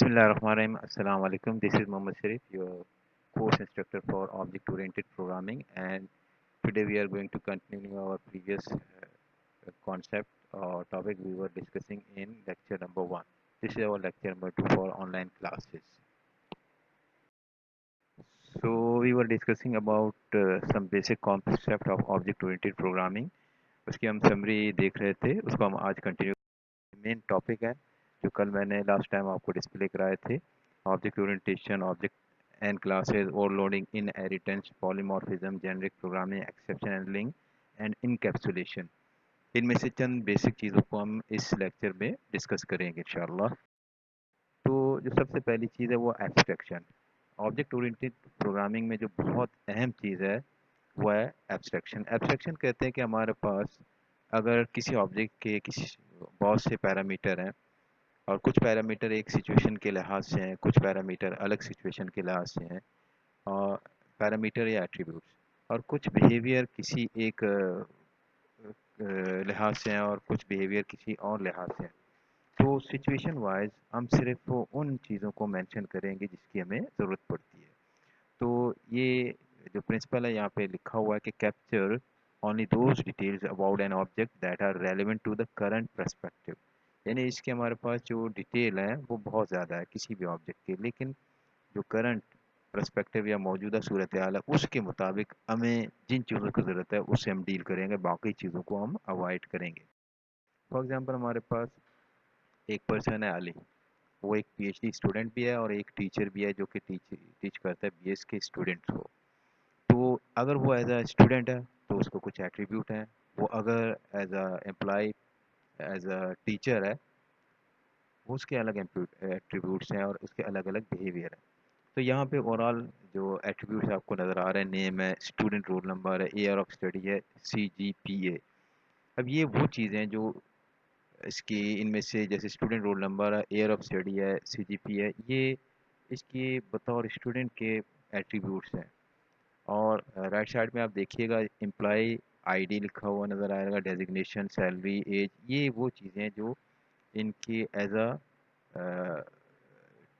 Bismillahirrahmanirrahim. Assalamu alaikum. This is Mohammad Sharif, your course instructor for object-oriented programming, and today we are going to continue our previous concept or topic we were discussing in lecture number 1. This is our lecture number 2 for online classes. So we were discussing about some basic concept of object-oriented programming. उसकी हम summary देख रहे थे, उसको हम आज continue main topic है जो कल मैंने लास्ट टाइम आपको डिस्प्ले कराए थे। Object orientation, object and classes, overloading, inheritance, polymorphism, generic programming, exception handling and encapsulation. इनमें से चंद बेसिक चीज़ों को हम इस लेक्चर में डिस्कस करेंगे इंशाल्लाह। तो जो सबसे पहली चीज़ है वो एब्स्ट्रैक्शन। ऑब्जेक्ट ओरिएंटेड प्रोग्रामिंग में जो बहुत अहम चीज़ है वो है एब्स्ट्रैक्शन। एब्स्ट्रैक्शन कहते हैं कि हमारे पास अगर किसी ऑब्जेक्ट के किसी बहुत से पैरामीटर हैं और कुछ पैरामीटर एक सिचुएशन के लिहाज से हैं, कुछ पैरामीटर अलग सिचुएशन के लिहाज से हैं, और पैरामीटर या एट्रीब्यूट्स, और कुछ बिहेवियर किसी एक लिहाज से हैं और कुछ बिहेवियर किसी और लिहाज से हैं। तो सिचुएशन वाइज हम सिर्फ उन चीज़ों को मेंशन करेंगे जिसकी हमें ज़रूरत पड़ती है। तो ये जो प्रिंसिपल है यहाँ पे लिखा हुआ है कि capture only those details about an object that are relevant to the current perspective. यानी इसके हमारे पास जो डिटेल है वो बहुत ज़्यादा है किसी भी ऑब्जेक्ट के, लेकिन जो करंट पर्सपेक्टिव या मौजूदा सूरत हाल है उसके मुताबिक हमें जिन चीज़ों की ज़रूरत है उससे हम डील करेंगे, बाकी चीज़ों को हम अवॉइड करेंगे। फॉर एग्जांपल हमारे पास एक पर्सन है अली, वो एक पीएचडी स्टूडेंट भी है और एक टीचर भी है जो कि टीच करता है बीएस के स्टूडेंट्स को। तो अगर वो एज अ स्टूडेंट है तो उसको कुछ एट्रीब्यूट हैं, वो अगर as a employee as a teacher है वो उसके अलग एट्रीब्यूट्स हैं और उसके अलग अलग बिहेवियर है। तो यहाँ पे ओवरऑल जो एट्रीब्यूट्स आपको नज़र आ रहे हैं, नेम है, स्टूडेंट रोल नंबर है, ईयर ऑफ स्टडी है, CGPA। अब ये वो चीज़ें हैं जो इसकी इनमें से, जैसे स्टूडेंट रोल नंबर है, ईयर ऑफ स्टडी है, CGPA है, ये इसकी बतौर स्टूडेंट के एट्रीब्यूट्स हैं। और राइट साइड में आप देखिएगा एम्प्लॉय आईडी लिखा हुआ नज़र आएगा, डेजिग्नेशन, सैलरी, एज, ये वो चीज़ें हैं जो इनकी एज अ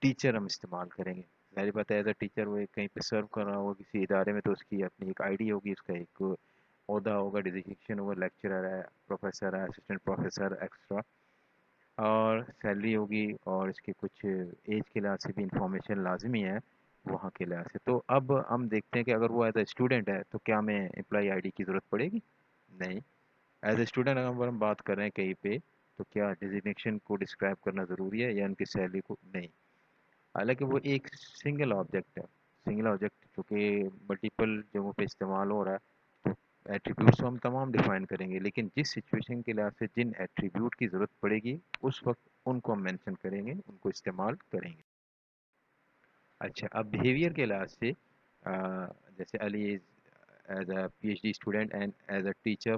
टीचर हम इस्तेमाल करेंगे। ज़ाहिर बात है एज अ टीचर वो एक कहीं पे सर्व कर रहा होगा किसी इदारे में, तो उसकी अपनी एक आईडी होगी, उसका एक ओहदा होगा, डेजिग्नेशन होगा, लेक्चरर है, प्रोफेसर है, असिस्टेंट प्रोफेसर, एक्स्ट्रा, और सैलरी होगी, और इसके कुछ एज के लिहाज से भी इंफॉर्मेशन लाजमी है वहाँ के लिहाज से। तो अब हम देखते हैं कि अगर वो एज अ स्टूडेंट है तो क्या हमें एम्प्लॉई आईडी की ज़रूरत पड़ेगी? नहीं। एज ए स्टूडेंट अगर हम बात कर रहे हैं कहीं पे, तो क्या डिजिग्नेशन को डिस्क्राइब करना ज़रूरी है या उनकी सैलरी को? नहीं। हालांकि वो एक सिंगल ऑब्जेक्ट है, सिंगल ऑब्जेक्ट जो कि मल्टीपल जगहों पे इस्तेमाल हो रहा है, तो एट्रीब्यूट्स तो हम तमाम डिफाइन करेंगे, लेकिन जिस सिचुएशन के लिहाज से जिन एट्रीब्यूट की ज़रूरत पड़ेगी उस वक्त उनको हम मेंशन करेंगे, उनको इस्तेमाल करेंगे। अच्छा, अब बिहेवियर के लिहाज से जैसे Ali is as a PhD student and as a teacher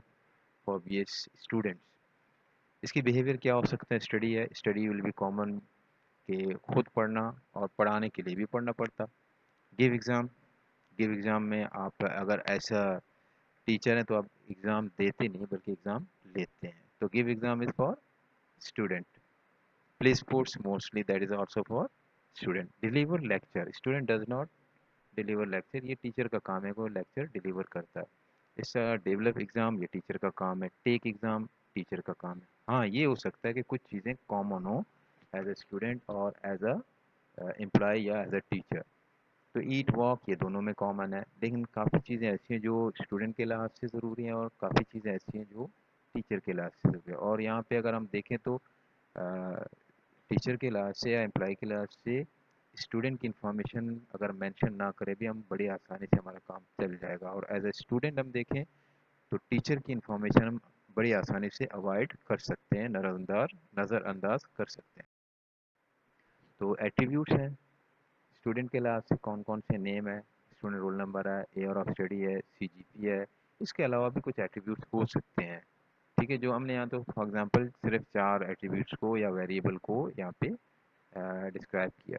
for BS students, इसकी बिहेवियर क्या हो सकता है? स्टडी है, स्टडी विल बी कॉमन कि खुद पढ़ना और पढ़ाने के लिए भी पढ़ना पड़ता। गिव एग्ज़ाम, गिव एग्ज़ाम में आप अगर ऐसा टीचर हैं तो आप एग्ज़ाम देते नहीं बल्कि एग्ज़ाम लेते हैं, तो give exam is for student. Play sports mostly that is also for student. Deliver lecture, student does not deliver lecture, ये टीचर का काम है वो लेक्चर डिलीवर करता है। इसका डेवलप एग्ज़ाम ये टीचर का काम है, टेक एग्ज़ाम टीचर का काम है। हाँ, ये हो सकता है कि कुछ चीज़ें कॉमन हो एज अ स्टूडेंट और एज अ एम्प्लॉय या एज अ टीचर। तो ईट वॉक ये दोनों में कॉमन है, लेकिन काफ़ी चीज़ें ऐसी हैं जो स्टूडेंट के लिहाज से ज़रूरी हैं और काफ़ी चीज़ें ऐसी हैं जो टीचर के लिहाज से ज़रूरी है। और यहाँ पे अगर हम देखें तो टीचर के लिहाज से या एम्प्लॉय के लिहाज से स्टूडेंट की इंफॉर्मेशन अगर मेंशन ना करें भी हम बड़ी आसानी से हमारा काम चल जाएगा, और एज ए स्टूडेंट हम देखें तो टीचर की इंफॉर्मेशन हम बड़ी आसानी से अवॉइड कर सकते हैं, नज़रअंदाज कर सकते हैं। तो एट्रीब्यूट्स हैं स्टूडेंट के लिहाज से, कौन कौन से? नेम है, स्टूडेंट रोल नंबर है, ईयर ऑफ स्टडी है, CGPA है। इसके अलावा भी कुछ एट्रीब्यूट्स हो सकते हैं, ठीक है, जो हमने यहाँ तो फॉर एग्जांपल सिर्फ 4 एट्रीब्यूट्स को या वेरिएबल को यहाँ पे डिस्क्राइब किया।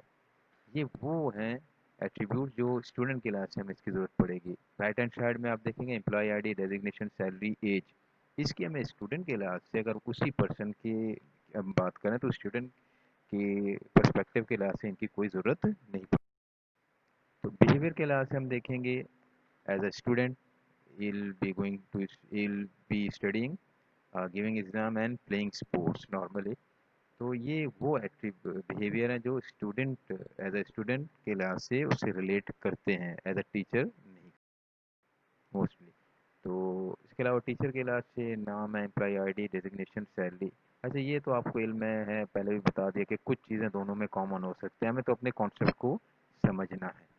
ये वो हैं एट्रीब्यूट जो स्टूडेंट के लिहाज से हमें इसकी ज़रूरत पड़ेगी। राइट हैंड साइड में आप देखेंगे employee ID, designation, salary, age, इसकी हमें स्टूडेंट के लिहाज से अगर उसी पर्सन की हम बात करें तो स्टूडेंट के पर्सपेक्टिव के लिहाज से इनकी कोई ज़रूरत नहीं पड़ती। तो बिहेवियर के लिहाज से हम देखेंगे as a student he'll be studying, giving exam and playing sports normally. तो ये वो एक्टिव बिहेवियर है जो स्टूडेंट एज अ स्टूडेंट के लिहाज से उससे रिलेट करते हैं, एज अ टीचर नहीं मोस्टली। तो इसके अलावा टीचर के लिहाज से नाम है, एम्प्लॉय आईडी, डेजिग्नेशन, सैलरी। अच्छा, ये तो आपको इल्म में है, पहले भी बता दिया कि कुछ चीज़ें दोनों में कॉमन हो सकते हैं, हमें तो अपने कॉन्सेप्ट को समझना है।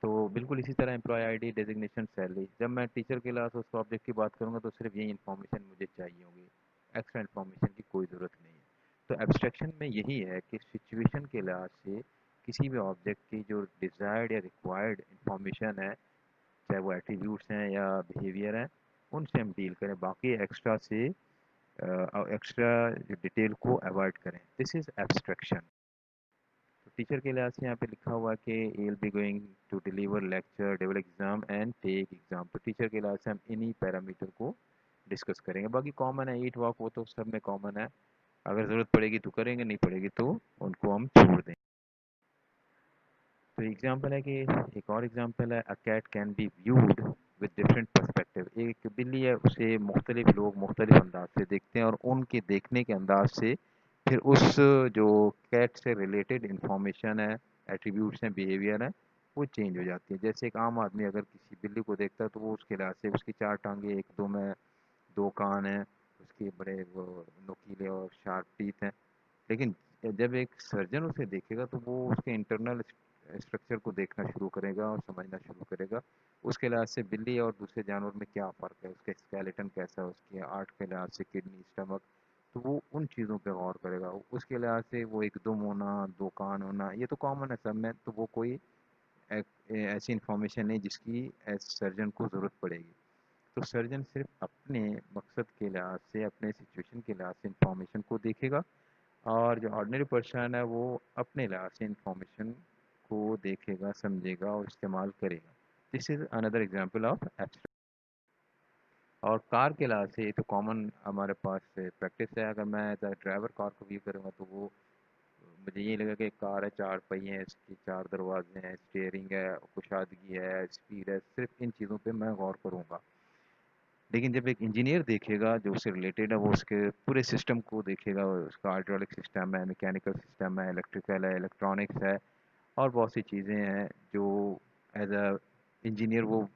तो बिल्कुल इसी तरह एम्प्लॉय आईडी, डेजिग्नेशन, सैलरी, जब मैं टीचर के क्लास उस ऑब्जेक्ट की बात करूंगा तो सिर्फ यही इन्फॉर्मेशन मुझे चाहिए होगी, एक्स्ट्रा इन्फॉर्मेशन की कोई ज़रूरत नहीं है। तो एब्स्ट्रैक्शन में यही है कि सिचुएशन के लिहाज से किसी भी ऑब्जेक्ट की जो डिज़ायर्ड या रिक्वायर्ड इन्फॉर्मेशन है, चाहे वो एट्रीब्यूट्स हैं या बिहेवियर हैं, उनसे हम डील करें, बाकी एक्स्ट्रा से एक्स्ट्रा डिटेल को अवॉइड करें। This is abstraction. तो टीचर के लिहाज से यहाँ पे लिखा हुआ है कि he will be going to deliver lecture, develop exam and take exam. तो टीचर के लिहाज से हम इन्हीं पैरामीटर को डिस्कस करेंगे। बाकी कॉमन है, ईट वॉक, वो तो सब में कॉमन है, अगर ज़रूरत पड़ेगी तो करेंगे, नहीं पड़ेगी तो उनको हम छोड़ दें। तो एग्जाम्पल है कि एक और एग्जाम्पल है, a cat can be viewed with different perspective. एक बिल्ली है, उसे मुख्तलिफ लोग मुख्तलिफ अंदाज से देखते हैं और उनके देखने के अंदाज से फिर उस जो कैट से रिलेटेड इंफॉर्मेशन है, एट्रीब्यूट्स हैं, बिहेवियर है, वो चेंज हो जाती है। जैसे एक आम आदमी अगर किसी बिल्ली को देखता है तो वो उसके लिहाज से उसकी चार टांगे, एक दो में दो कान हैं, उसके बड़े वो नुकीले और शार्प टीथ हैं। लेकिन जब एक सर्जन उसे देखेगा तो वो उसके इंटरनल स्ट्रक्चर को देखना शुरू करेगा और समझना शुरू करेगा। उसके लिहाज से बिल्ली और दूसरे जानवर में क्या फ़र्क है, उसका स्केलेटन कैसा है, उसके आर्ट के लिहाज से किडनी, स्टमक, तो वो उन चीज़ों पे गौर करेगा। उसके लिहाज से वो एक दुम होना, दो कान होना, ये तो कॉमन है सब में, तो वो कोई ऐसी इंफॉर्मेशन नहीं जिसकी सर्जन को ज़रूरत पड़ेगी। तो सर्जन सिर्फ अपने मकसद के लिहाज से, अपने सिचुएशन के लिहाज से इंफॉर्मेशन को देखेगा, और जो ऑर्डिनरी पर्सन है वो अपने लिहाज से इंफॉर्मेशन को देखेगा, समझेगा और इस्तेमाल करेगा। This is another example of abstract. और कार के लिहाज से ये तो कॉमन हमारे पास प्रैक्टिस है। अगर मैं एज अ ड्राइवर कार को व्यू करूँगा तो वो मुझे ये लगा कि एक कार है, चार पहिए हैं, इसकी चार दरवाजे हैं, स्टीयरिंग है, कुशादगी है, स्पीड है, सिर्फ इन चीज़ों पे मैं गौर करूँगा। लेकिन जब एक इंजीनियर देखेगा जो उससे रिलेटेड है, वो उसके पूरे सिस्टम को देखेगा, उसका हाइड्रोलिक सिस्टम है, मैकेनिकल सिस्टम है, इलेक्ट्रिकल है, इलेक्ट्रॉनिक्स है, और बहुत सी चीज़ें हैं जो एज अ इंजीनियर वो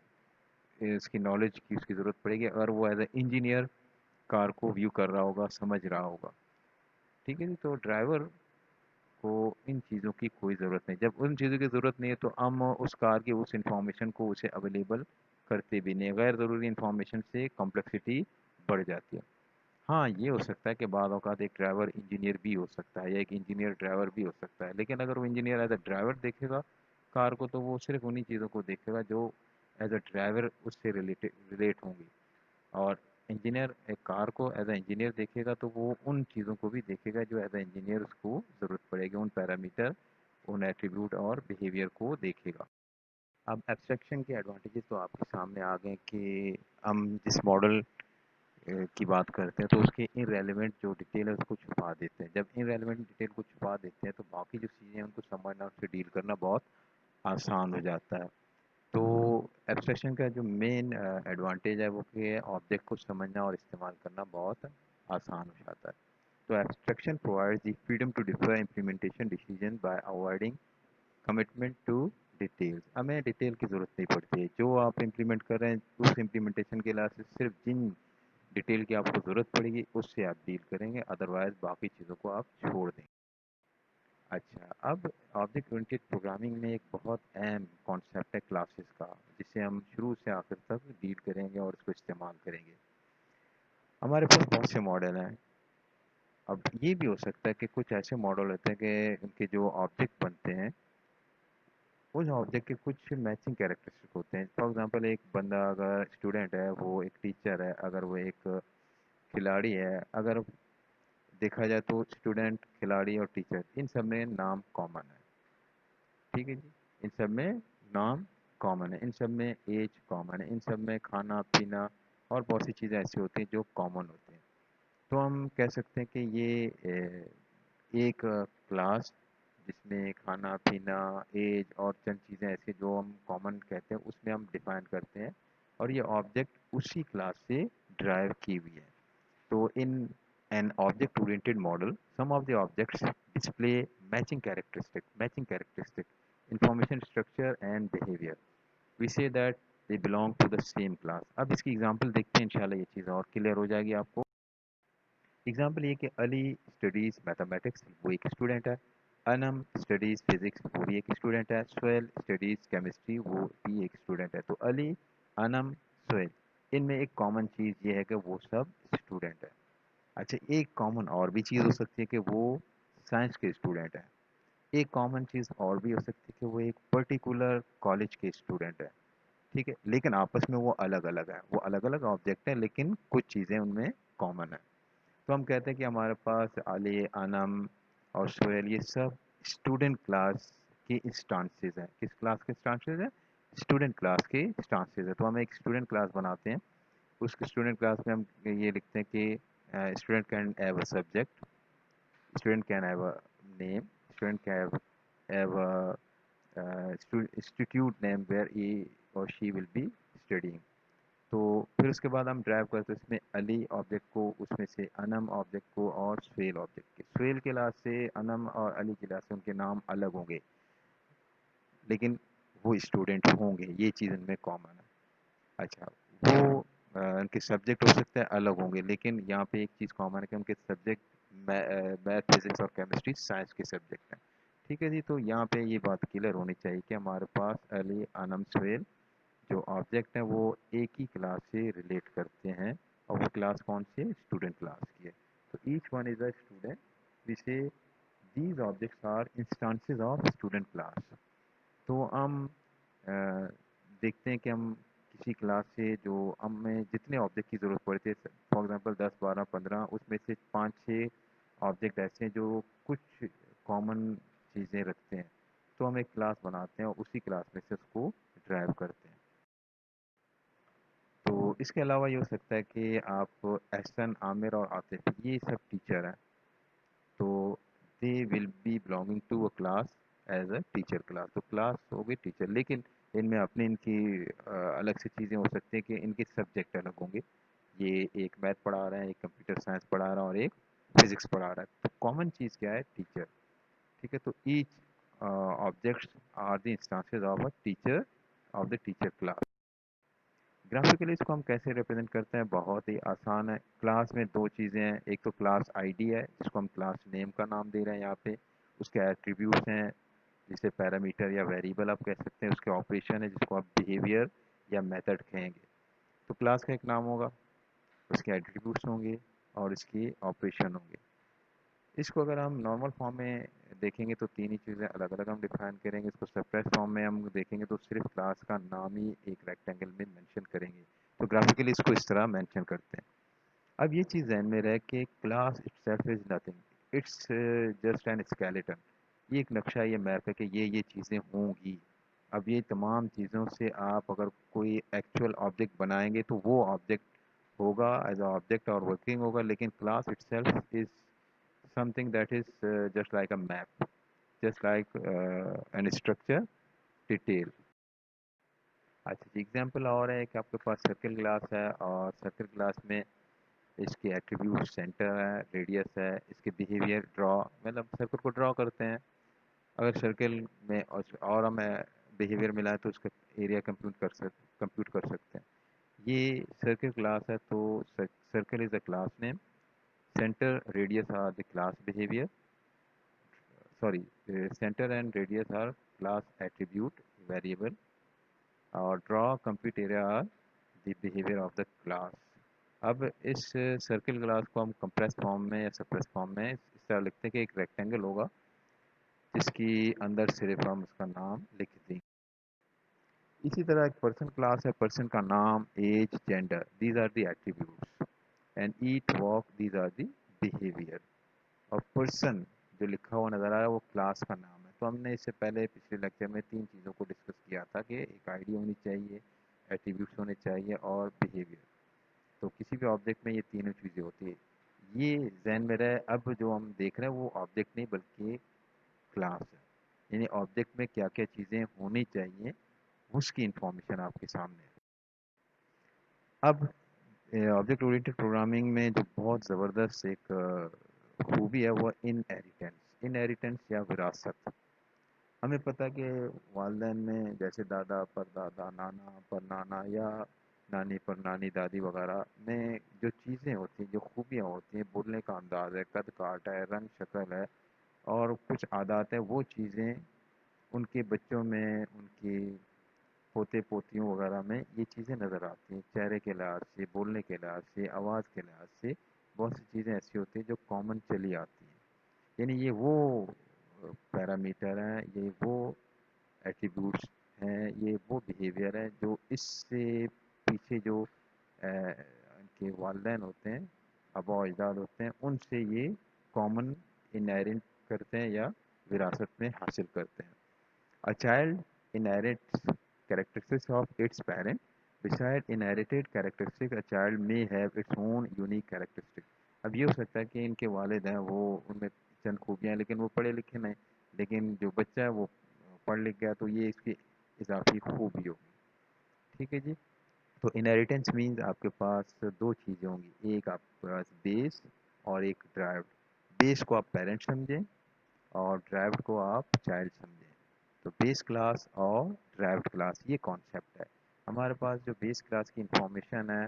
इसकी नॉलेज की उसकी ज़रूरत पड़ेगी अगर वो एज अ इंजीनियर कार को व्यू कर रहा होगा, समझ रहा होगा। ठीक है जी। तो ड्राइवर को इन चीज़ों की कोई ज़रूरत नहीं। जब उन चीज़ों की ज़रूरत नहीं है तो हम उस कार की उस इंफॉर्मेशन को उसे अवेलेबल करते भी नहीं। गैर ज़रूरी इंफॉर्मेशन से कॉम्प्लेक्सिटी बढ़ जाती है। हाँ, ये हो सकता है कि बाद औक़ात एक ड्राइवर इंजीनियर भी हो सकता है या एक इंजीनियर ड्राइवर भी हो सकता है। लेकिन अगर वो इंजीनियर एज़ अ ड्राइवर देखेगा कार को, तो वो सिर्फ़ उन्हीं चीज़ों को देखेगा जो एज़ अ ड्राइवर उससे रिलेट होंगी। और इंजीनियर एक कार को एज़ अ इंजीनियर देखेगा तो वो उन चीज़ों को भी देखेगा जो एज़ अ इंजीनियर उसको ज़रूरत पड़ेगी, उन पैरामीटर, उन एट्रीब्यूट और बिहेवियर को देखेगा। अब एब्स्ट्रैक्शन के एडवांटेजेस तो आपके सामने आ गए कि हम जिस मॉडल की बात करते हैं तो उसके इनरेलेवेंट जो डिटेल है उसको छुपा देते हैं। जब इनरेलेवेंट डिटेल को छुपा देते हैं तो बाकी जो चीज़ें हैं उनको समझना, उससे डील करना बहुत आसान हो जाता है। तो एब्स्ट्रैक्शन का जो मेन एडवांटेज है वो कि ऑब्जेक्ट को समझना और इस्तेमाल करना बहुत आसान हो जाता है। तो abstraction provides the freedom to defer implementation decision by avoiding commitment to details. हमें डिटेल की ज़रूरत नहीं पड़ती है, जो आप इम्प्लीमेंट कर रहे हैं उस इम्प्लीमेंटेशन के लिहाज से सिर्फ जिन डिटेल की आपको ज़रूरत पड़ेगी उससे आप डील करेंगे, अदरवाइज बाकी चीज़ों को आप छोड़ दें। अच्छा, अब ऑब्जेक्ट ओरिएंटेड प्रोग्रामिंग में एक बहुत अहम कॉन्सेप्ट है क्लासेस का, जिसे हम शुरू से आखिर तक डील करेंगे और इसको इस्तेमाल करेंगे। हमारे पास बहुत से मॉडल हैं। अब ये भी हो सकता है कि कुछ ऐसे मॉडल होते हैं कि उनके जो ऑब्जेक्ट बनते हैं उस ऑब्जेक्ट के कुछ मैचिंग कैरेक्टरिस्टिक होते हैं। फॉर एग्जांपल, एक बंदा अगर स्टूडेंट है, वो एक टीचर है, अगर वो एक खिलाड़ी है, अगर देखा जाए तो स्टूडेंट, खिलाड़ी और टीचर, इन सब में नाम कॉमन है। ठीक है जी। इन सब में नाम कॉमन है, इन सब में एज कॉमन है, इन सब में खाना पीना और बहुत सी चीज़ें ऐसी होती हैं जो कॉमन होती हैं। तो हम कह सकते हैं कि ये एक क्लास जिसमें खाना पीना, एज और चंद चीज़ें ऐसी जो हम कॉमन कहते हैं उसमें हम डिफाइन करते हैं, और ये ऑब्जेक्ट उसी क्लास से ड्राइव की हुई है। तो in an object-oriented model, some of the objects display matching characteristic, information structure and behavior. We say that they belong to the same class. अब इसकी एग्जांपल देखते हैं, इंशाल्लाह ये चीज़ और क्लियर हो जाएगी आपको। एग्जांपल ये कि अली स्टडीज मैथमेटिक्स, वो एक स्टूडेंट है। अनम स्टडीज फिजिक्स, वो भी एक स्टूडेंट है। सोहेल स्टडीज केमिस्ट्री, वो भी एक स्टूडेंट है। तो अली, अनम, सोहेल, इनमें एक कॉमन चीज़ ये है कि वो सब स्टूडेंट है। अच्छा, एक कॉमन और भी चीज़ हो सकती है कि वो साइंस के स्टूडेंट हैं। एक कॉमन चीज़ और भी हो सकती है कि वो एक पर्टिकुलर कॉलेज के स्टूडेंट है। ठीक है, लेकिन आपस में वो अलग अलग है, वो अलग अलग ऑब्जेक्ट है, लेकिन कुछ चीज़ें उनमें कॉमन है। तो हम कहते हैं कि हमारे पास अली, अनम और सोहेल, ये सब स्टूडेंट क्लास के इंस्टांसेस हैं। किस क्लास के इंस्टांसेस हैं? स्टूडेंट क्लास के इंस्टांसेस है। तो हम एक स्टूडेंट क्लास बनाते हैं। उस स्टूडेंट क्लास में हम ये लिखते हैं कि student can have a subject, student can have a name, student can have a institute name where he or she will be studying. तो फिर उसके बाद हम ड्राइव करते हैं इसमें अली ऑब्जेक्ट को, उसमें से अनम ऑब्जेक्ट को और स्वेल ऑब्जेक्ट के। स्वेल के लास्ट से अनम और अली के लास्ट से उनके नाम अलग होंगे, लेकिन वो स्टूडेंट होंगे, ये चीज़ इनमें कॉमन है। अच्छा, वो उनके सब्जेक्ट हो सकते हैं अलग होंगे, लेकिन यहाँ पे एक चीज़ कॉमन है कि उनके सब्जेक्ट मैथ, फिजिक्स और केमिस्ट्री साइंस के सब्जेक्ट हैं। ठीक है जी, तो यहाँ पे ये बात क्लियर होनी चाहिए कि हमारे पास अली, अनम, सुहेल जो ऑब्जेक्ट हैं वो एक ही क्लास से रिलेट करते हैं, और वो क्लास कौन सी है? स्टूडेंट क्लास की है। तो each one is a student, we say these objects are instances of student class. तो हम अ, देखते हैं कि हम किसी क्लास से जो हमें जितने ऑब्जेक्ट की ज़रूरत पड़ती है, फॉर एग्जांपल 10, 12, 15, उसमें से 5-6 ऑब्जेक्ट ऐसे हैं जो कुछ कॉमन चीज़ें रखते हैं। तो हम एक क्लास बनाते हैं और उसी क्लास में से उसको ड्राइव करते हैं। तो इसके अलावा ये हो सकता है कि आप एहसन, आमिर और आतिफ, ये सब टीचर हैं। तो they will be belonging to a class as a teacher class. तो क्लास हो गई टीचर, लेकिन इनमें अपनी इनकी अलग से चीज़ें हो सकती हैं कि इनके सब्जेक्ट अलग होंगे। ये एक मैथ पढ़ा रहा है, एक कंप्यूटर साइंस पढ़ा रहा है और एक फिजिक्स पढ़ा रहा है। तो कॉमन चीज़ क्या है? टीचर। ठीक है, तो each objects are the instances of a teacher of the teacher class. Graphically इसको हम कैसे रिप्रेजेंट करते हैं? बहुत ही आसान है। क्लास में दो चीज़ें हैं, एक तो क्लास आईडी है जिसको हम क्लास नेम का नाम दे रहे हैं यहाँ पे। उसके एट्रीब्यूट्स हैं जिसे पैरामीटर या वेरिएबल आप कह सकते हैं। उसके ऑपरेशन है जिसको आप बिहेवियर या मेथड कहेंगे। तो क्लास का एक नाम होगा, उसके एट्रीब्यूट्स होंगे और इसकी ऑपरेशन होंगे। इसको अगर हम नॉर्मल फॉर्म में देखेंगे तो तीन ही चीज़ें अलग अलग हम डिफाइन करेंगे। इसको सेपरेट फॉर्म में हम देखेंगे तो सिर्फ क्लास का नाम ही एक रेक्टेंगल में मेंशन करेंगे। तो ग्राफिकली इसको इस तरह मेंशन करते हैं। अब ये चीज़ ध्यान में रहे कि class itself is nothing, it's just an skeleton. ये एक नक्शा, ये मैप है कि ये चीज़ें होंगी। अब ये तमाम चीज़ों से आप अगर कोई एक्चुअल ऑब्जेक्ट बनाएंगे तो वो ऑब्जेक्ट होगा एज ऑब्जेक्ट और वर्किंग होगा, लेकिन class itself is something that is just like a map, just like an structure detail. अच्छा जी, एग्जाम्पल और है कि आपके पास सर्किल ग्लास है और सर्किल ग्लास में इसके एट्रीब्यूट सेंटर है, रेडियस है, इसके बिहेवियर ड्रॉ, मतलब सर्किल को ड्रॉ करते हैं। अगर सर्किल में और हमें बिहेवियर मिला है तो उसका एरिया कंप्यूट कर सकते हैं। ये सर्किल क्लास है, तो circle is a class name, centre, radius are the class behaviour, sorry, center and radius are class attribute variable, और draw, compute area are the behavior of the class. अब इस circle class को हम compress form में या suppress form में इस तरह लिखते हैं कि एक रेक्टेंगल होगा जिसकी अंदर सिर्फ हम उसका नाम लिख देंगे। इसी तरह एक पर्सन क्लास है, पर्सन का नाम, age, gender, these are the attributes, and eat, walk, these are the behaviour. और पर्सन जो लिखा हुआ नज़र आ रहा है वो क्लास का नाम है। तो हमने इससे पहले पिछले लेक्चर में तीन चीज़ों को डिस्कस किया था कि एक आईडी होनी चाहिए, एट्रीब्यूट्स होने चाहिए और बिहेवियर। तो किसी भी ऑब्जेक्ट में ये तीनों चीज़ें होती है। ये जहन में रहे। अब जो हम देख रहे हैं वो ऑब्जेक्ट नहीं बल्कि क्लास है, यानी ऑब्जेक्ट में क्या क्या चीज़ें होनी चाहिए उसकी इंफॉर्मेशन आपके सामने है। अब ऑब्जेक्ट ओरिएंटेड प्रोग्रामिंग में जो बहुत ज़बरदस्त एक खूबी है वो इनहेरिटेंस, इनहेरिटेंस या विरासत। हमें पता है कि वालिदैन में जैसे दादा परदादा, नाना परनाना या नानी परनानी, दादी वगैरह में जो चीज़ें होती हैं, जो खूबियाँ होती हैं, बोलने का अंदाज़ है, कद काट है, रंग शक्ल है और कुछ आदत है, वो चीज़ें उनके बच्चों में, उनकी पोते पोतियों वगैरह में ये चीज़ें नज़र आती हैं। चेहरे के लिहाज से, बोलने के लिहाज से, आवाज़ के लिहाज से बहुत सी चीज़ें ऐसी होती हैं जो कॉमन चली आती हैं। यानी ये वो पैरामीटर हैं, ये वो एट्रीब्यूट्स हैं, ये वो बिहेवियर है जो इससे पीछे जो इनके वालिदैन होते हैं, आबा अजदाद होते हैं, उनसे ये कॉमन इनहेरिट करते हैं या विरासत में हासिल करते हैं। A child inherits characteristics of its parent. Beside inherited characteristics, a child may have its own unique characteristics. अब ये हो सकता है कि इनके वालिद हैं वो उनमें चंद खूबियाँ हैं लेकिन वो पढ़े लिखे नहीं, लेकिन जो बच्चा है वो पढ़ लिख गया तो ये इसकी इजाफी खूबी होगी। ठीक है जी। तो इनहेरिटेंस मीन्स आपके पास दो चीज़ें होंगी, एक आपके पास बेस और एक ड्राइव्ड। बेस को आप पेरेंट समझें और ड्राइव्ड को आप चाइल्ड समझें। तो बेस क्लास और ड्राइव्ड क्लास ये कॉन्सेप्ट है। हमारे पास जो बेस क्लास की इंफॉर्मेशन है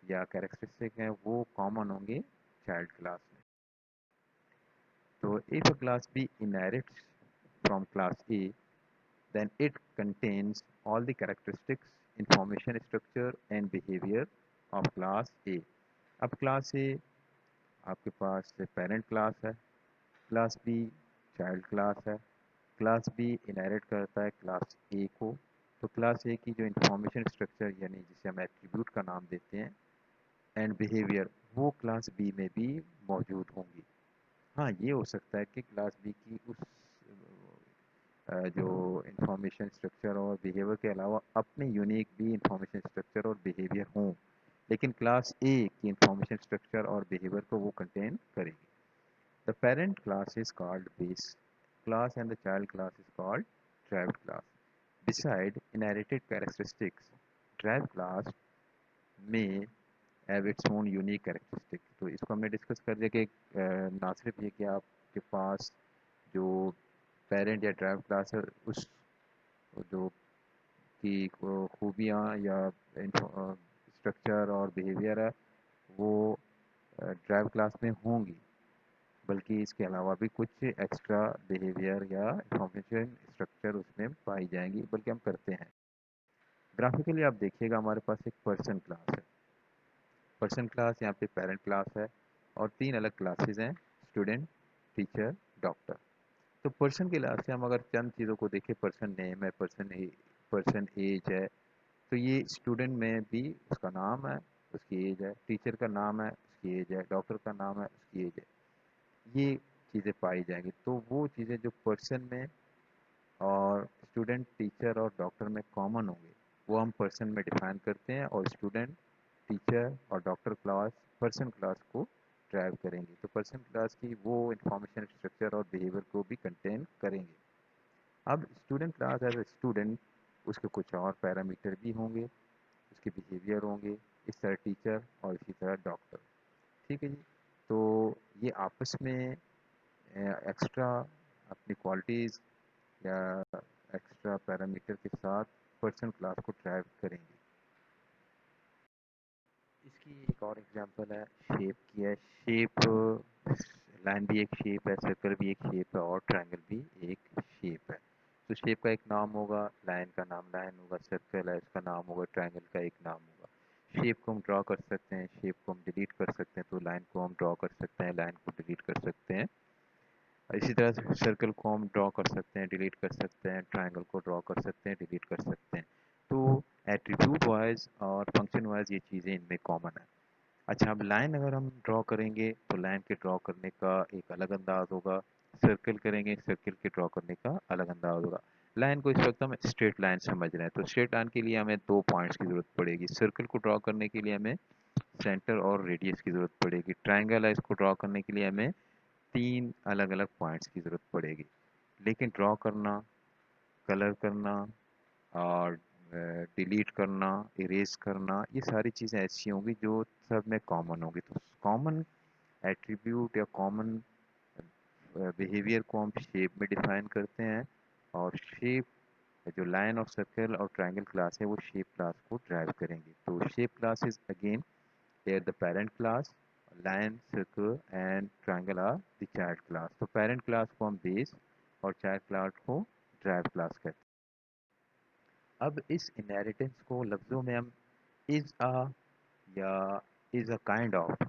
या कैरेक्टरिस्टिक है वो कॉमन होंगे चाइल्ड क्लास में। तो if a class B inherits from class A, then it contains all the characteristics, information structure and behavior of class A. अब क्लास A आपके पास पेरेंट क्लास है, क्लास बी चाइल्ड क्लास है, class B inherit करता है class ए को, तो class ए की जो इंफॉर्मेशन स्ट्रक्चर यानी जिसे हम एट्रीब्यूट का नाम देते हैं एंड बिहेवियर वो क्लास बी में भी मौजूद होंगी। हाँ ये हो सकता है कि क्लास बी की उस जो इंफॉर्मेशन स्ट्रक्चर और बिहेवियर के अलावा अपने यूनिक भी इंफॉर्मेशन स्ट्रक्चर और बिहेवियर हों, लेकिन क्लास ए की इंफॉर्मेशन स्ट्रक्चर और बिहेवियर को वो कंटेन करेगी। The parent class is called base class and the child class is called derived class. Beside inherited characteristics, derived class may have its own unique characteristic. तो इसको हमने discuss कर दिया कि ना सिर्फ ये कि आपके पास जो पेरेंट या ड्राइव क्लास है उस जो की खूबियाँ या स्ट्रक्चर और बिहेवियर है वो ड्राइव क्लास में होंगी, बल्कि इसके अलावा भी कुछ एक्स्ट्रा बिहेवियर या इंफॉर्मेशन स्ट्रक्चर उसमें पाई जाएंगी, बल्कि हम करते हैं। ग्राफिकली आप देखिएगा हमारे पास एक पर्सन क्लास है, पर्सन क्लास यहाँ पे पेरेंट क्लास है और तीन अलग क्लासेस हैं, स्टूडेंट, टीचर, डॉक्टर। तो पर्सन के लिहाज से हम अगर चंद चीज़ों को देखें, पर्सन नेम है, पर्सन एज है, तो ये स्टूडेंट में भी उसका नाम है, उसकी एज है, टीचर का नाम है, उसकी एज है, डॉक्टर का नाम है, उसकी एज है, ये चीज़ें पाई जाएंगी। तो वो चीज़ें जो पर्सन में और स्टूडेंट, टीचर और डॉक्टर में कॉमन होंगे वो हम पर्सन में डिफाइन करते हैं और स्टूडेंट, टीचर और डॉक्टर क्लास पर्सन क्लास को ड्राइव करेंगे। तो पर्सन क्लास की वो इंफॉर्मेशन स्ट्रक्चर और बिहेवियर को भी कंटेन करेंगे। अब student class as a student उसके कुछ और पैरामीटर भी होंगे, उसके बिहेवियर होंगे, इस तरह टीचर और इसी तरह डॉक्टर। ठीक है जी। तो ये आपस में एक्स्ट्रा अपनी क्वालिटीज़ या एक्स्ट्रा पैरामीटर के साथ पर्सन क्लास को ड्राइव करेंगे। इसकी एक और एग्जांपल है शेप की है। शेप, लाइन भी एक शेप है, सर्कल भी एक शेप है और ट्रायंगल भी एक शेप है। तो शेप का एक नाम होगा, लाइन का नाम लाइन होगा, सर्कल है इसका नाम होगा, ट्रायंगल का एक नाम होगा। शेप को हम ड्रॉ कर सकते हैं, शेप को हम डिलीट कर सकते हैं, तो लाइन को हम ड्रॉ कर सकते हैं, लाइन को डिलीट कर सकते हैं। इसी तरह से सर्कल को हम ड्रॉ कर सकते हैं, डिलीट कर सकते हैं, ट्रायंगल को ड्रॉ कर सकते हैं, डिलीट कर सकते हैं। तो एट्रीब्यूट वाइज और फंक्शन वाइज ये चीज़ें इनमें कॉमन है। अच्छा, अब लाइन अगर हम ड्रॉ करेंगे तो लाइन के ड्रॉ करने का एक अलग अंदाज होगा, सर्कल करेंगे सर्कल के ड्रॉ करने का अलग अंदाज होगा। लाइन को इस वक्त हम स्ट्रेट लाइन समझ रहे हैं, तो स्ट्रेट लाइन के लिए हमें दो पॉइंट्स की जरूरत पड़ेगी, सर्कल को ड्रॉ करने के लिए हमें सेंटर और रेडियस की जरूरत पड़ेगी, ट्राइंगल है इसको ड्रॉ करने के लिए हमें तीन अलग अलग पॉइंट्स की ज़रूरत पड़ेगी। लेकिन ड्रॉ करना, कलर करना और डिलीट करना, इरेज करना, ये सारी चीज़ें ऐसी होंगी जो सब में कॉमन होंगी। तो कॉमन एट्रीब्यूट या कॉमन बिहेवियर को हम शेप में डिफाइन करते हैं, और शेप जो लाइन और सर्कल और ट्रायंगल क्लास है वो शेप क्लास को ड्राइव करेंगे। तो shape class is again here the parent class, line, circle and triangle are the child class। तो parent class को हम base और child class को drive class कहते हैं। अब इस inheritance को लफ्ज़ों में हम is a या is a kind of,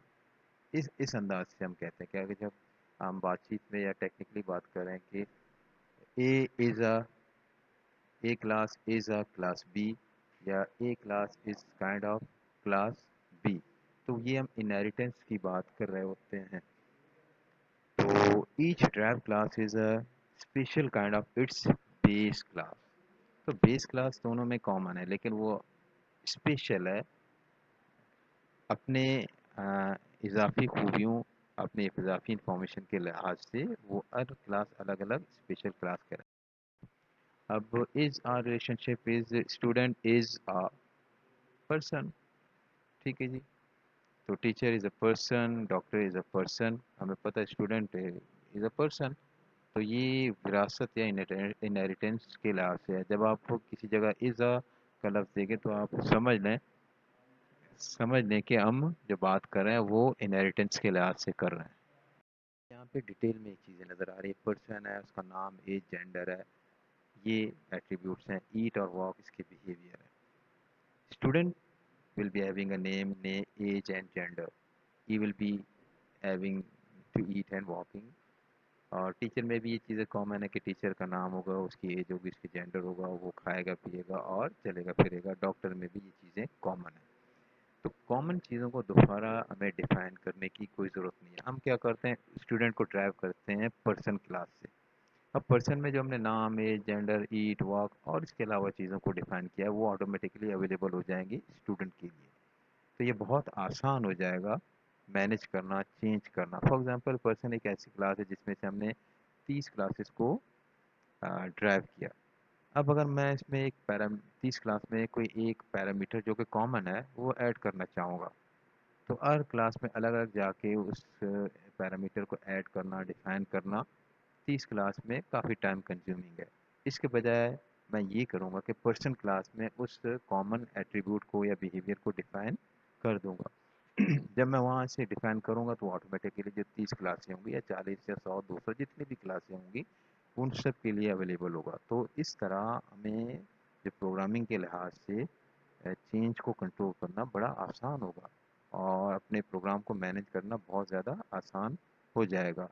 इस अंदाज से हम कहते हैं क्या कि जब हम बातचीत में या टेक्निकली बात करें कि A is a class is a class B या A class is kind of class B। तो ये हम इनहेरिटेंस की बात कर रहे होते हैं। तो each drive class is a special kind of its base class. तो बेस क्लास दोनों में कॉमन है, लेकिन वो स्पेशल है अपने इजाफी खूबियों, अपने इजाफी इंफॉर्मेशन के लिहाज से। वो हर क्लास अलग अलग स्पेशल क्लास का है। अब is a relationship is student is a person, ठीक है जी। तो teacher is a person, doctor is a person, हमें पता है स्टूडेंट इज अ पर्सन। तो ये विरासत या इनहेरिटेंस के लिहाज से है। जब आप किसी जगह इज़ अ का लफ्ज़ देखें तो आप समझ लें कि हम जो बात कर रहे हैं वो इनहेरिटेंस के लिहाज से कर रहे हैं। यहाँ पे डिटेल में चीज़ें नज़र आ रही है। पर्सन है, उसका नाम, एज, जेंडर है, ये एट्रीब्यूट्स हैं। ईट और वॉक इसके बिहेवियर है। Student will be having a name, age and gender. He will be having to eat and walking. और टीचर में भी ये चीज़ें कॉमन है कि टीचर का नाम होगा, उसकी एज होगी, उसकी जेंडर होगा, वो खाएगा पिएगा और चलेगा फिरेगा। डॉक्टर में भी ये चीज़ें कॉमन है। तो कॉमन चीज़ों को दोबारा हमें डिफाइन करने की कोई ज़रूरत नहीं है। हम क्या करते हैं, स्टूडेंट को ड्राइव करते हैं पर्सन क्लास से। अब पर्सन में जो हमने नाम, एज, जेंडर, ईट, वॉक और इसके अलावा चीज़ों को डिफाइन किया है वो ऑटोमेटिकली अवेलेबल हो जाएंगी स्टूडेंट के लिए। तो ये बहुत आसान हो जाएगा मैनेज करना, चेंज करना। फॉर एग्जांपल पर्सन एक ऐसी क्लास है जिसमें से हमने 30 क्लासेस को ड्राइव किया। अब अगर मैं इसमें एक 30 क्लास में कोई एक पैरामीटर जो कि कॉमन है वो ऐड करना चाहूँगा, तो हर क्लास में अलग अलग जाके उस पैरामीटर को ऐड करना, डिफाइन करना 30 क्लास में काफ़ी टाइम कंज्यूमिंग है। इसके बजाय मैं ये करूँगा कि पर्सन क्लास में उस कॉमन एट्रीब्यूट को या बिहेवियर को डिफाइन कर दूँगा। जब मैं वहाँ से डिफाइन करूँगा तो ऑटोमेटिकली जो 30 क्लासें होंगी या 40 या 100 200 जितनी भी क्लासें होंगी उन सब के लिए अवेलेबल होगा। तो इस तरह हमें जो प्रोग्रामिंग के लिहाज से चेंज को कंट्रोल करना बड़ा आसान होगा और अपने प्रोग्राम को मैनेज करना बहुत ज़्यादा आसान हो जाएगा।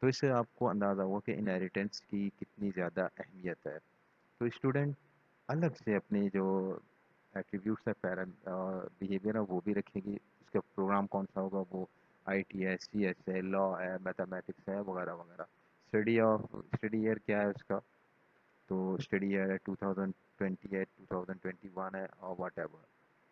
तो इससे आपको अंदाज़ा हुआ कि इनहेरिटेंस की कितनी ज़्यादा अहमियत है। तो स्टूडेंट अलग से अपने जो एट्रीब्यूट्स है, पैरा बिहेवियर है वो भी रखेगी। उसका प्रोग्राम कौन सा होगा, वो आईटी है, सीएस है, लॉ है, मैथमेटिक्स है, वगैरह वगैरह। स्टडी ईयर क्या है उसका, तो स्टडी ईयर है 2020 है, 2021 है और वट एवर।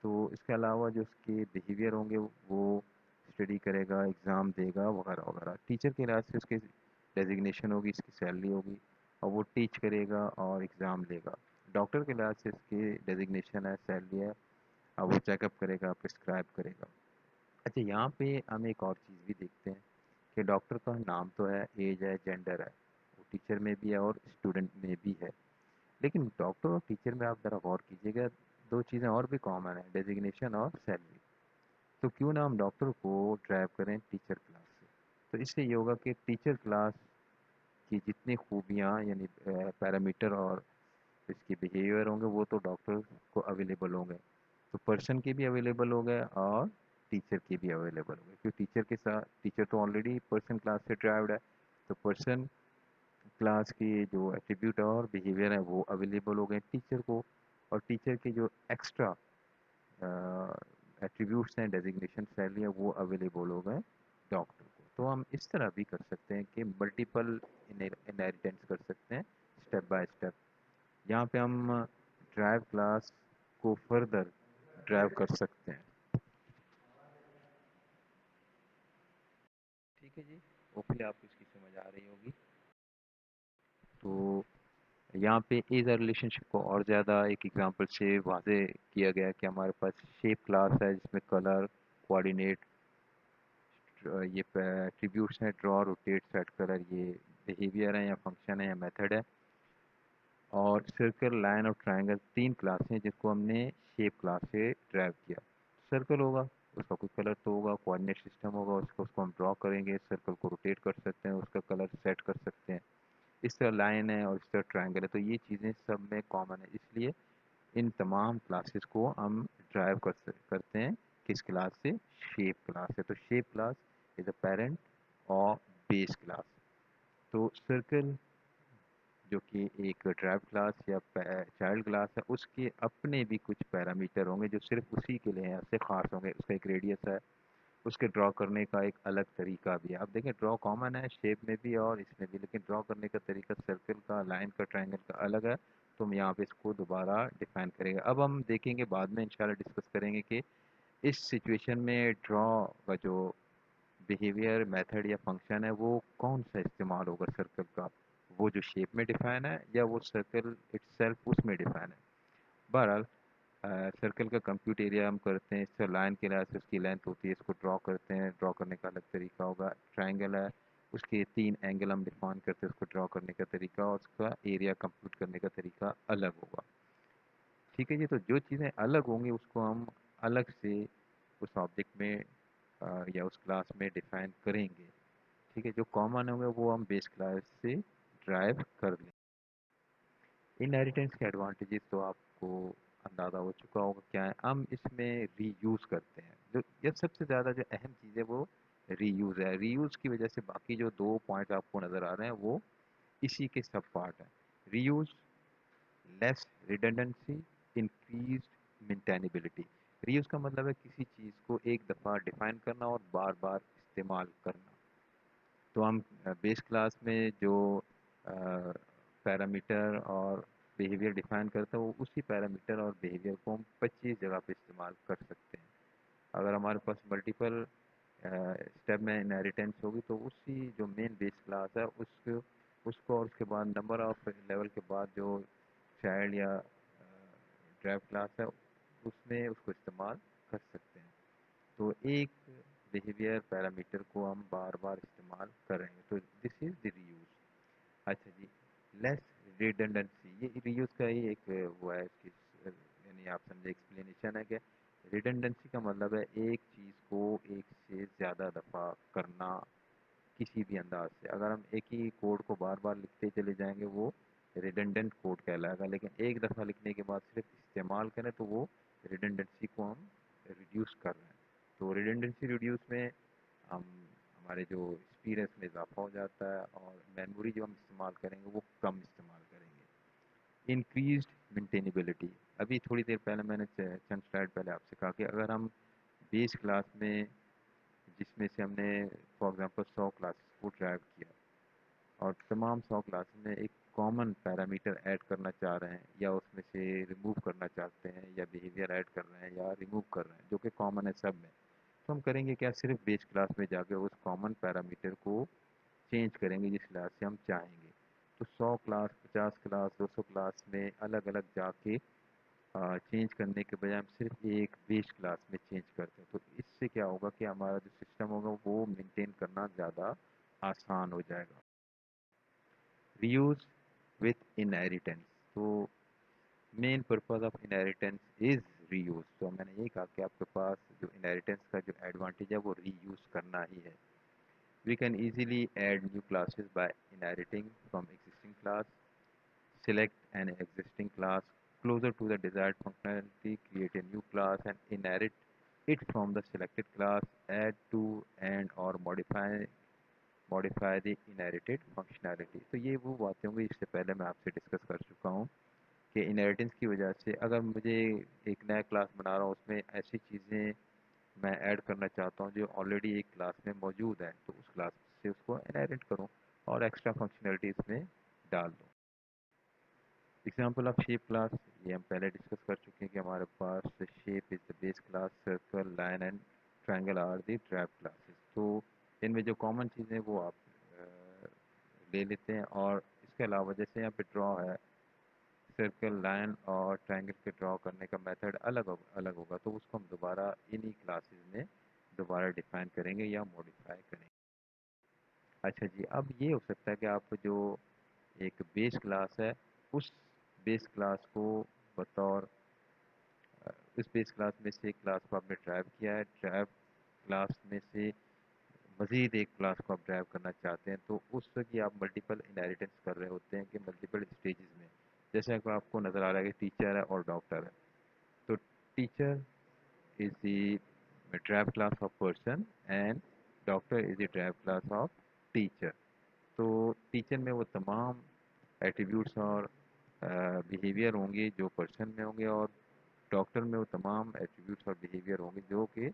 तो इसके अलावा जो उसके बिहेवियर होंगे वो स्टडी करेगा, एग्ज़ाम देगा, वगैरह वगैरह। टीचर के लिहाज से उसकी डेजिग्नेशन होगी, इसकी सैलरी होगी और वो टीच करेगा और एग्ज़ाम लेगा। डॉक्टर के लिहाज से इसकी डेजिग्नेशन है, सैलरी है और वो चेकअप करेगा, प्रिस्क्राइब करेगा। अच्छा, यहाँ पे हम एक और चीज़ भी देखते हैं कि डॉक्टर का नाम तो है, एज है, जेंडर है, वो टीचर में भी है और स्टूडेंट में भी है। लेकिन डॉक्टर और टीचर में आप ज़रा गौर कीजिएगा, दो चीज़ें और भी कॉमन है, डेजिग्नेशन और सैलरी। तो क्यों ना हम डॉक्टर को ड्राइव करें टीचर क्लास से। तो इससे ये होगा कि टीचर क्लास की जितनी खूबियाँ यानी पैरामीटर और इसके बिहेवियर होंगे वो तो डॉक्टर को अवेलेबल होंगे। तो पर्सन के भी अवेलेबल हो गए और टीचर के भी अवेलेबल हो गए, क्योंकि टीचर के साथ टीचर तो ऑलरेडी पर्सन क्लास से ड्राइव्ड है। तो पर्सन क्लास के जो एट्रीब्यूट और बिहेवियर है वो अवेलेबल हो गए टीचर को, और टीचर के जो एक्स्ट्रा एट्रीब्यूट्स हैं, डेजिग्नेशन, सैलरी है, वो अवेलेबल हो गए डॉक्टर को। तो हम इस तरह भी कर सकते हैं कि मल्टीपल इनहेरिटेंस कर सकते हैं स्टेप बाय स्टेप। यहाँ पे हम ड्राइव क्लास को फर्दर ड्राइव कर सकते हैं। ठीक है जी, होपफुली आपको इसकी समझ आ रही होगी। यहाँ पे इस रिलेशनशिप को और ज़्यादा एक एग्जांपल से वाज़े किया गया है कि हमारे पास शेप क्लास है जिसमें कलर, कोऑर्डिनेट, ये एट्रीब्यूट्स हैं, ड्रॉ, रोटेट, सेट कलर, ये बिहेवियर है या फंक्शन है या मेथड है। और सर्कल, लाइन और ट्रायंगल तीन क्लास हैं जिसको हमने शेप क्लास से ड्राइव किया। सर्कल होगा, उसका कोई कलर तो होगा, कोऑर्डिनेट सिस्टम होगा, उसको हम ड्रॉ करेंगे, सर्कल को रोटेट कर सकते हैं, उसका कलर सेट कर सकते हैं। इस तरह लाइन है और इस तरह ट्रायंगल है, तो ये चीज़ें सब में कॉमन है, इसलिए इन तमाम क्लासेस को हम ड्राइव करते हैं किस क्लास से? शेप क्लास से। तो shape class is a parent और बेस क्लास। तो सर्कल जो कि एक ड्राइव क्लास या चाइल्ड क्लास है, उसके अपने भी कुछ पैरामीटर होंगे जो सिर्फ उसी के लिए हैं, उससे खास होंगे। उसका एक रेडियस है, उसके ड्रॉ करने का एक अलग तरीका भी है। अब देखें, ड्रॉ कॉमन है शेप में भी और इसमें भी, लेकिन ड्रॉ करने का तरीका सर्कल का, लाइन का, ट्रायंगल का अलग है। तो हम यहाँ पे इसको दोबारा डिफाइन करेंगे। अब हम देखेंगे बाद में इंशाल्लाह डिस्कस करेंगे कि इस सिचुएशन में ड्रॉ का जो बिहेवियर, मेथड या फंक्शन है वो कौन सा इस्तेमाल होगा सर्कल का, वो जो शेप में डिफाइन है या वो सर्कल इटसेल्फ उसमें डिफाइन है। बहरहाल सर्कल का कंप्यूट एरिया हम करते हैं, इससे लाइन के लिहाज से उसकी लेंथ होती है, इसको ड्रॉ करते हैं, ड्रॉ करने का अलग तरीका होगा। ट्रायंगल है, उसके तीन एंगल हम डिफाइन करते हैं, उसको ड्रॉ करने का तरीका और उसका एरिया कंप्यूट करने का तरीका अलग होगा। ठीक है जी, तो जो चीज़ें अलग होंगी उसको हम अलग से उस ऑब्जेक्ट में या उस क्लास में डिफाइन करेंगे। ठीक है, जो कॉमन होंगे वो हम बेस क्लास से ड्राइव कर लेंगे। इनहेरिटेंस के एडवांटेजेस तो आपको अंदाज़ा हो चुका होगा क्या है। हम इसमें रीयूज़ करते हैं, जो ये सबसे ज़्यादा जो अहम चीज़ है वो रीयूज़ है। रीयूज़ की वजह से बाकी जो दो पॉइंट आपको नज़र आ रहे हैं वो इसी के सब पार्ट हैं। Reuse, less redundancy, increased maintainability. Reuse का मतलब है किसी चीज़ को एक दफ़ा डिफाइन करना और बार बार इस्तेमाल करना। तो हम बेस क्लास में जो पैरामीटर और बिहेवियर डिफाइन करते हैं वो उसी पैरामीटर और बिहेवियर को हम 25 जगह पे इस्तेमाल कर सकते हैं। अगर हमारे पास मल्टीपल स्टेप में इनहेरिटेंस होगी तो उसी जो मेन बेस क्लास है उसको और उसके बाद नंबर ऑफ लेवल के बाद जो चाइल्ड या ड्राइव क्लास है उसमें उसको इस्तेमाल कर सकते हैं। तो एक बिहेवियर पैरामीटर को हम बार बार इस्तेमाल करेंगे, तो दिस इज द रीयूज। अच्छा जी, लेस रिडंडेंसी, ये रीयूज का ही एक वो है इसकी यानी आप समझे एक्सप्लेनेशन है कि रिडंडेंसी का मतलब है एक चीज़ को एक से ज़्यादा दफ़ा करना किसी भी अंदाज से। अगर हम एक ही कोड को बार बार लिखते चले जाएंगे वो रिडंडेंट कोड कहलाएगा, लेकिन एक दफ़ा लिखने के बाद सिर्फ इस्तेमाल करें तो वो रिडंडेंसी को हम रिड्यूस कर रहे हैं। तो रिडंडेंसी रिड्यूस में हम हमारे जो एक्सपीरियंस में इजाफा हो जाता है और मेमोरी जो हम इस्तेमाल करेंगे वो कम इस्तेमाल करेंगे। इंक्रीज्ड मेंटेनेबिलिटी, अभी थोड़ी देर पहले मैंने चंद स्लाइड पहले आपसे कहा कि अगर हम बेस क्लास में जिसमें से हमने फॉर एग्जांपल 100 क्लासेस को ड्राइव किया और तमाम 100 क्लासेस में एक कॉमन पैरामीटर ऐड करना चाह रहे हैं या उसमें से रिमूव करना चाहते हैं या बिहेवियर ऐड कर रहे हैं या रिमूव कर रहे हैं जो कि कॉमन है सब में, तो हम करेंगे क्या, सिर्फ बेस क्लास में जाके उस कॉमन पैरामीटर को चेंज करेंगे जिस क्लास से हम चाहेंगे। तो 100 क्लास, 50 क्लास, 200 क्लास में अलग अलग जाके चेंज करने के बजाय हम सिर्फ एक बेस क्लास में चेंज करते हैं। तो इससे क्या होगा कि हमारा जो सिस्टम होगा वो मेंटेन करना ज़्यादा आसान हो जाएगा। रीयूज विथ इनहेरिटेंस, तो main purpose of inheritance is reuse. तो मैंने यही कहा कि आपके पास जो इनहेरिटेंस का जो एडवांटेज है वो रीयूज करना ही है। We can easily add new classes by inheriting from existing class, select an existing class closer to the desired functionality, create a new class and inherit it from the selected class, add to and or modify the inherited functionality। तो ये वो बातें होंगी इससे पहले मैं आपसे discuss कर चुका हूँ कि इनहेरिटेंस की वजह से अगर मुझे एक नया क्लास बना रहा हूँ उसमें ऐसी चीज़ें मैं ऐड करना चाहता हूँ जो ऑलरेडी एक क्लास में मौजूद है, तो उस क्लास से उसको इनहेरिट करूँ और एक्स्ट्रा फंक्शनलिटी इसमें डाल दूँ। एग्जाम्पल ऑफ शेप क्लास, ये हम पहले डिस्कस कर चुके हैं कि हमारे पास shape is the base class, circle, line and triangle are the drive classes. तो इनमें जो कॉमन चीज़ें वो आप ले लेते हैं और इसके अलावा जैसे यहाँ पे ड्रॉ है, सर्कल, लाइन और ट्रायंगल के ड्रॉ करने का मेथड अलग होगा, तो उसको हम दोबारा इन्हीं क्लासेस में दोबारा डिफाइन करेंगे या मॉडिफाई करेंगे। अच्छा जी, अब ये हो सकता है कि आप जो एक बेस क्लास है, उस बेस क्लास को बतौर इस बेस क्लास में से एक क्लास को आपने ड्राइव किया है, ड्राइव क्लास में से मज़ीद एक क्लास को आप ड्राइव करना चाहते हैं, तो उस की आप मल्टीपल इनहेरिटेंस कर रहे होते हैं कि मल्टीपल स्टेजेस में। जैसे कि आपको नज़र आ रहा है कि टीचर है और डॉक्टर है, तो teacher is the drive class of person and doctor is the drive class of teacher. तो टीचर में वो तमाम एट्रीब्यूट्स और बिहेवियर होंगे जो पर्सन में होंगे, और डॉक्टर में वो तमाम एट्रीब्यूट्स और बिहेवियर होंगे जो कि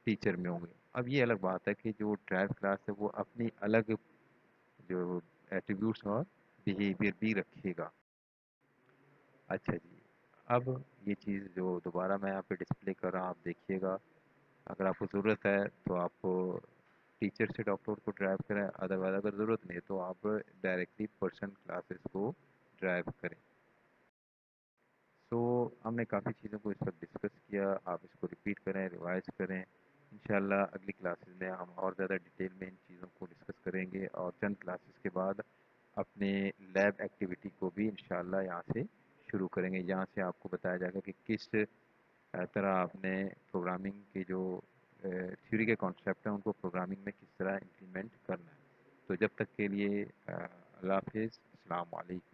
टीचर में होंगे। अब ये अलग बात है कि जो ड्राइव क्लास है वो अपनी अलग जो एट्रीब्यूट्स और बिहेवियर भी रखेगा। अच्छा जी, अब ये चीज़ जो दोबारा मैं यहाँ पे डिस्प्ले कर रहा हूँ, आप देखिएगा। अगर आपको ज़रूरत है तो आप टीचर से डॉक्टर को ड्राइव करें, अदरवाइज अगर ज़रूरत नहीं है तो आप डायरेक्टली पर्सन क्लासेस को ड्राइव करें। सो हमने काफ़ी चीज़ों को इस वक्त डिस्कस किया, आप इसको रिपीट करें, रिवाइज करें। इंशाल्लाह अगली क्लासेस में हम और ज़्यादा डिटेल में इन चीज़ों को डिस्कस करेंगे, और चंद क्लासेस के बाद अपने लैब एक्टिविटी को भी इंशाल्लाह यहाँ से शुरू करेंगे। यहाँ से आपको बताया जाएगा कि किस तरह आपने प्रोग्रामिंग के जो थ्योरी के कॉन्सेप्ट हैं उनको प्रोग्रामिंग में किस तरह इम्प्लीमेंट करना है। तो जब तक के लिए अल्लाह हाफिज़, अस्सलाम वालेकुम।